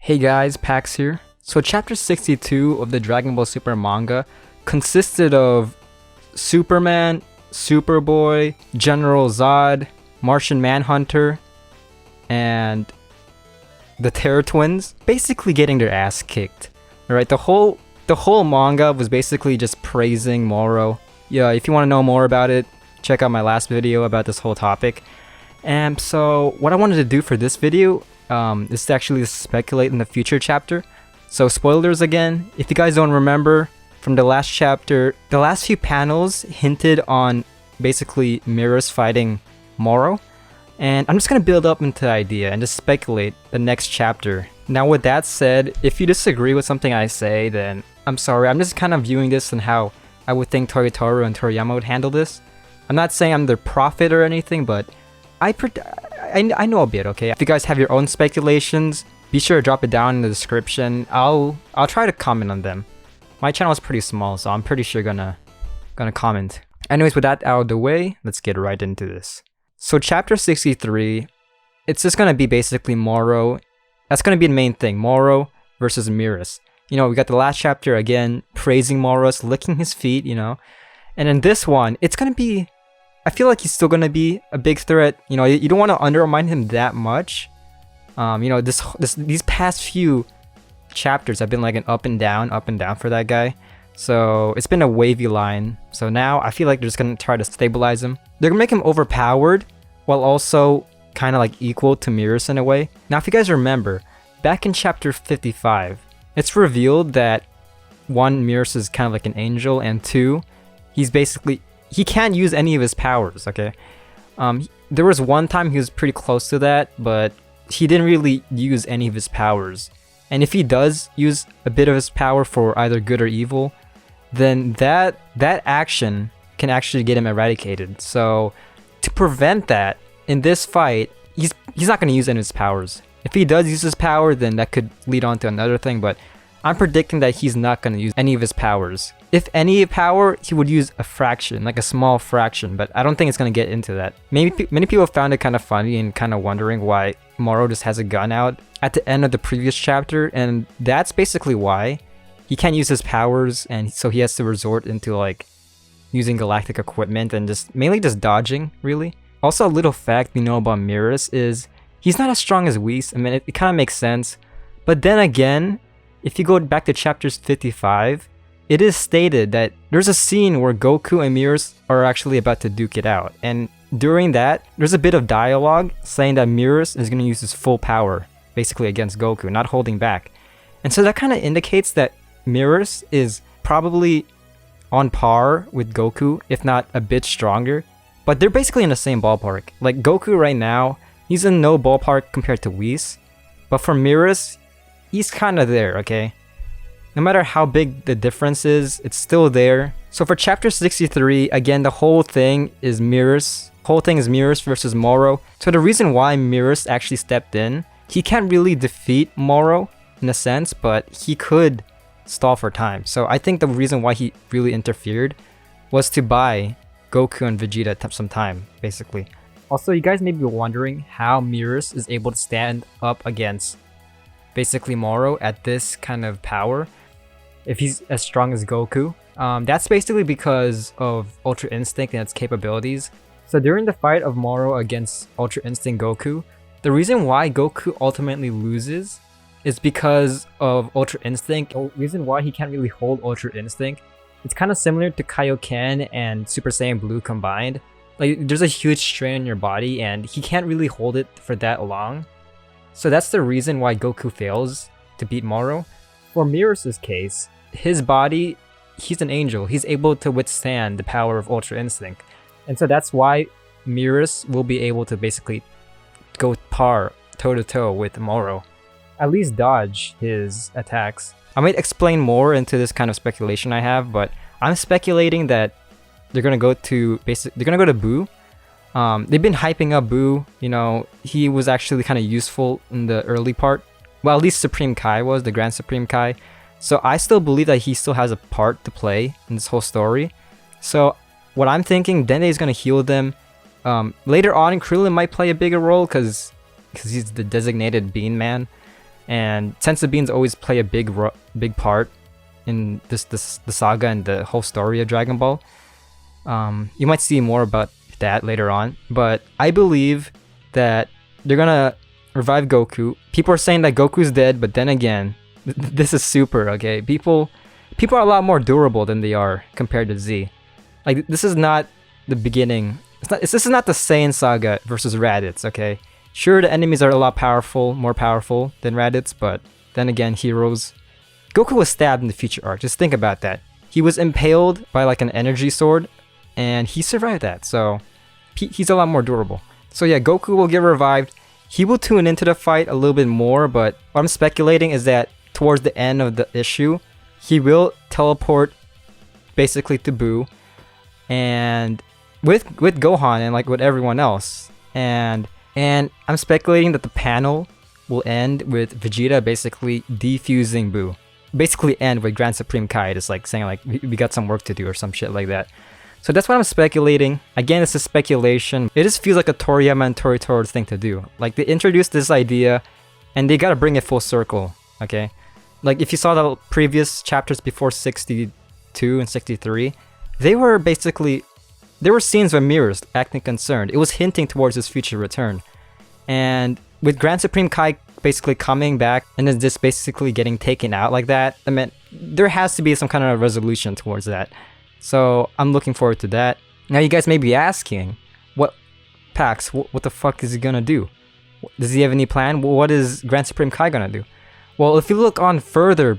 Hey guys, Pax here. So chapter 62 of the Dragon Ball Super manga consisted of Superman, Superboy, General Zod, Martian Manhunter, and the Terror Twins basically getting their ass kicked. Alright, the whole manga was basically just praising Moro. Yeah, if you want to know more about it, check out my last video about this whole topic. And so what I wanted to do for this video is to actually speculate in the future chapter. So spoilers again, if you guys don't remember from the last chapter, the last few panels hinted on basically Mirrors fighting Moro. And I'm just going to build up into the idea and just speculate the next chapter. Now with that said, if you disagree with something I say, then I'm sorry. I'm just kind of viewing this and how I would think Toyotaru and Toriyama would handle this. I'm not saying I'm their prophet or anything, but I know a bit, okay? If you guys have your own speculations, be sure to drop it down in the description. I'll try to comment on them. My channel is pretty small, so I'm pretty sure gonna comment. Anyways, with that out of the way, let's get right into this. So chapter 63, it's just gonna be basically Moro. That's gonna be the main thing, Moro versus Mirrors. You know, we got the last chapter again, praising Moros, licking his feet, you know. And in this one, it's gonna be, I feel like he's still gonna be a big threat. You know, you don't want to undermine him that much. You know, these past few chapters have been like an up and down for that guy. So it's been a wavy line. So now I feel like they're just gonna try to stabilize him. They're gonna make him overpowered while also kind of like equal to Mirrors in a way. Now, if you guys remember, back in chapter 55, it's revealed that one, Mirrors is kind of like an angel, and two, he can't use any of his powers, okay? There was one time he was pretty close to that, but he didn't really use any of his powers. And if he does use a bit of his power for either good or evil, then that action can actually get him eradicated. So to prevent that, in this fight, he's not going to use any of his powers. If he does use his power, then that could lead on to another thing, but I'm predicting that he's not going to use any of his powers. If any power, he would use a fraction, like a small fraction, but I don't think it's going to get into that. Many people found it kind of funny and kind of wondering why Moro just has a gun out at the end of the previous chapter, and that's basically why. He can't use his powers, and so he has to resort into like using galactic equipment and mainly just dodging, really. Also, a little fact we know about Mirrors is he's not as strong as Whis. I mean, it kind of makes sense, but then again, if you go back to chapters 55, it is stated that there's a scene where Goku and Mirrors are actually about to duke it out. And during that, there's a bit of dialogue saying that Mirrors is going to use his full power, basically against Goku, not holding back. And so that kind of indicates that Mirrors is probably on par with Goku, if not a bit stronger. But they're basically in the same ballpark. Like Goku right now, he's in no ballpark compared to Whis. But for Mirrors, he's kind of there, okay? No matter how big the difference is, it's still there. So for chapter 63, again, the whole thing is Mirrors. Whole thing is Mirrors versus Moro. So the reason why Mirrors actually stepped in, he can't really defeat Moro in a sense, but he could stall for time. So I think the reason why he really interfered was to buy Goku and Vegeta some time, basically. Also, you guys may be wondering how Mirrors is able to stand up against basically Moro at this kind of power if he's as strong as Goku. That's basically because of Ultra Instinct and its capabilities. So during the fight of Moro against Ultra Instinct Goku, the reason why Goku ultimately loses is because of Ultra Instinct. The reason why he can't really hold Ultra Instinct, it's kind of similar to Kaioken and Super Saiyan Blue combined. Like, there's a huge strain on your body and he can't really hold it for that long. So that's the reason why Goku fails to beat Moro. For Mirrors' case, his body, he's an angel. He's able to withstand the power of Ultra Instinct. And so that's why Mirrors will be able to basically go toe-to-toe with Moro. At least dodge his attacks. I might explain more into this kind of speculation I have, but I'm speculating that they're gonna go to Boo. They've been hyping up Boo. You know, he was actually kind of useful in the early part. Well, at least Supreme Kai was, the Grand Supreme Kai. So I still believe that he still has a part to play in this whole story. So what I'm thinking, Dende is gonna heal them. Later on, Krillin might play a bigger role because he's the designated Bean Man. and senzu beans always play a big part in the saga and the whole story of Dragon Ball. You might see more about that later on, but I believe that they're gonna revive Goku. People are saying that Goku's dead, but then again, this is Super, okay? People are a lot more durable than they are compared to Z. Like, this is not the beginning. This is not the Saiyan saga versus Raditz, okay? Sure, the enemies are a lot more powerful than Raditz, but then again, heroes. Goku was stabbed in the Future arc. Just think about that. He was impaled by like an energy sword, and he survived that. So he's a lot more durable. So yeah, Goku will get revived. He will tune into the fight a little bit more, but what I'm speculating is that towards the end of the issue, he will teleport basically to Buu, and with Gohan and like with everyone else. And I'm speculating that the panel will end with Vegeta basically defusing Buu. Basically end with Grand Supreme Kai just like saying like we got some work to do or some shit like that. So that's what I'm speculating. Again, it's a speculation. It just feels like a Toriyama and Toritoro thing to do. Like, they introduced this idea and they gotta bring it full circle, okay? Like, if you saw the previous chapters before 62 and 63, there were scenes where Mirrors acting concerned. It was hinting towards his future return. And with Grand Supreme Kai basically coming back and then just basically getting taken out like that, I mean, there has to be some kind of resolution towards that. So I'm looking forward to that. Now you guys may be asking, what the fuck is he gonna do? Does he have any plan? What is Grand Supreme Kai gonna do? Well, if you look on further,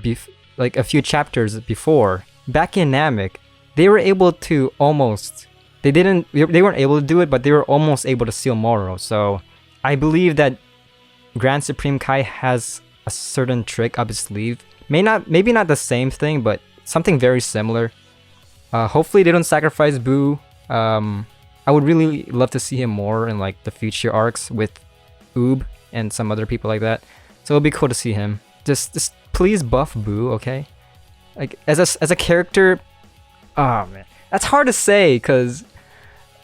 like a few chapters before, back in Namek, they were able to almost, they weren't able to do it, but they were almost able to seal Moro. So I believe that Grand Supreme Kai has a certain trick up his sleeve. Maybe not the same thing, but something very similar. Hopefully they don't sacrifice Buu. I would really love to see him more in like the future arcs with Oob and some other people like that. So it'll be cool to see him. Just please buff Buu, okay? Like as a character, oh man, that's hard to say because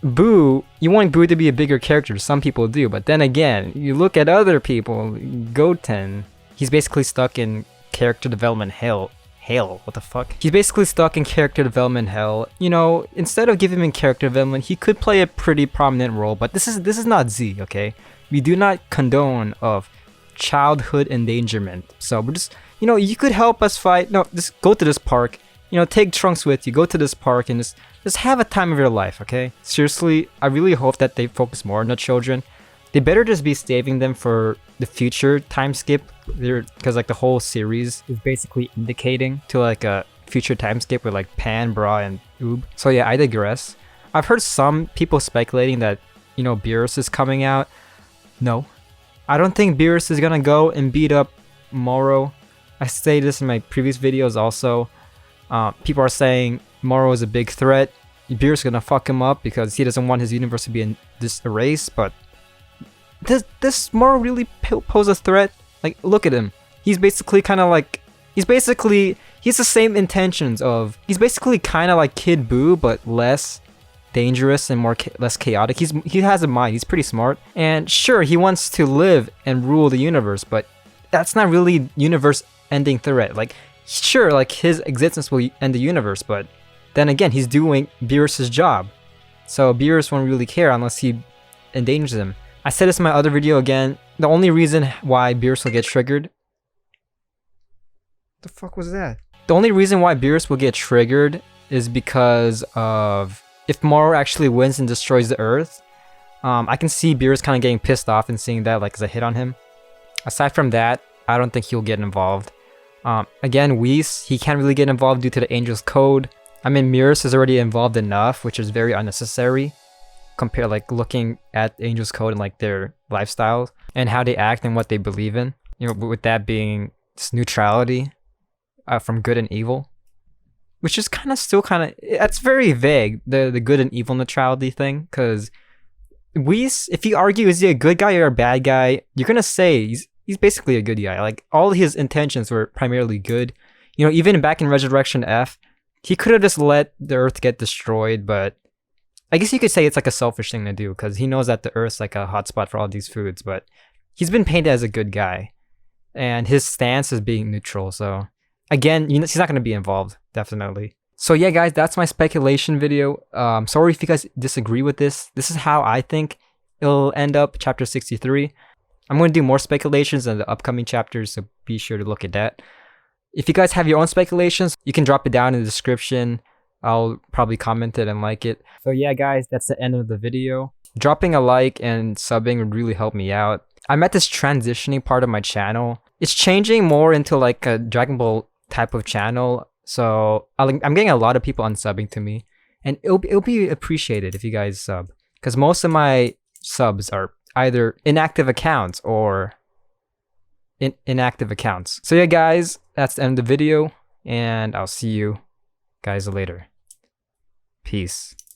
Buu, you want Buu to be a bigger character. Some people do, but then again, you look at other people. Goten, he's basically stuck in character development hell. What the fuck? He's basically stuck in character development hell. You know, instead of giving him character development, he could play a pretty prominent role, but this is not Z, okay? We do not condone of childhood endangerment. So we're just, you know, you could help us fight. No, just go to this park. You know, take Trunks with you, go to this park and just have a time of your life, okay? Seriously, I really hope that they focus more on the children. They better just be saving them for the future time skip, because like the whole series is basically indicating to like a future time skip with like Pan, Bra, and Oob. So yeah, I digress. I've heard some people speculating that, you know, Beerus is coming out. No, I don't think Beerus is gonna go and beat up Moro. I say this in my previous videos also. People are saying Moro is a big threat. Beerus is gonna fuck him up because he doesn't want his universe to be erased, but does Moro really pose a threat? Like, look at him. He's basically kind of like, he has the same intentions of, he's basically kind of like Kid Buu, but less dangerous and less chaotic. He has a mind. He's pretty smart. And sure, he wants to live and rule the universe, but that's not really universe-ending threat. Like, sure, like his existence will end the universe, but then again, he's doing Beerus' job. So Beerus won't really care unless he endangers him. I said this in my other video again. The only reason why Beerus will get triggered... The fuck was that? The only reason why Beerus will get triggered is because of... If Moro actually wins and destroys the Earth, I can see Beerus kind of getting pissed off and seeing that like as a hit on him. Aside from that, I don't think he'll get involved. Again, Whis, he can't really get involved due to the Angel's Code. I mean, Beerus is already involved enough, which is very unnecessary. Compare like looking at Angel's Code and like their lifestyles and how they act and what they believe in. You know, with that being just neutrality from good and evil, which is that's very vague. The good and evil neutrality thing, because if you argue is he a good guy or a bad guy, you're gonna say he's basically a good guy. Like all his intentions were primarily good. You know, even back in Resurrection F, he could have just let the Earth get destroyed, but I guess you could say it's like a selfish thing to do because he knows that the Earth's like a hotspot for all these foods, but he's been painted as a good guy. and his stance is being neutral. So again, he's not going to be involved, definitely. So yeah, guys, that's my speculation video. Sorry if you guys disagree with this. This is how I think it'll end up, chapter 63. I'm going to do more speculations in the upcoming chapters, so be sure to look at that. If you guys have your own speculations, you can drop it down in the description. I'll probably comment it and like it. So yeah, guys, that's the end of the video. Dropping a like and subbing would really help me out. I'm at this transitioning part of my channel. It's changing more into like a Dragon Ball type of channel. So I'm getting a lot of people unsubbing to me. And it'll be appreciated if you guys sub. Because most of my subs are either inactive accounts or inactive accounts. So yeah, guys, that's the end of the video. And I'll see you guys later. Peace.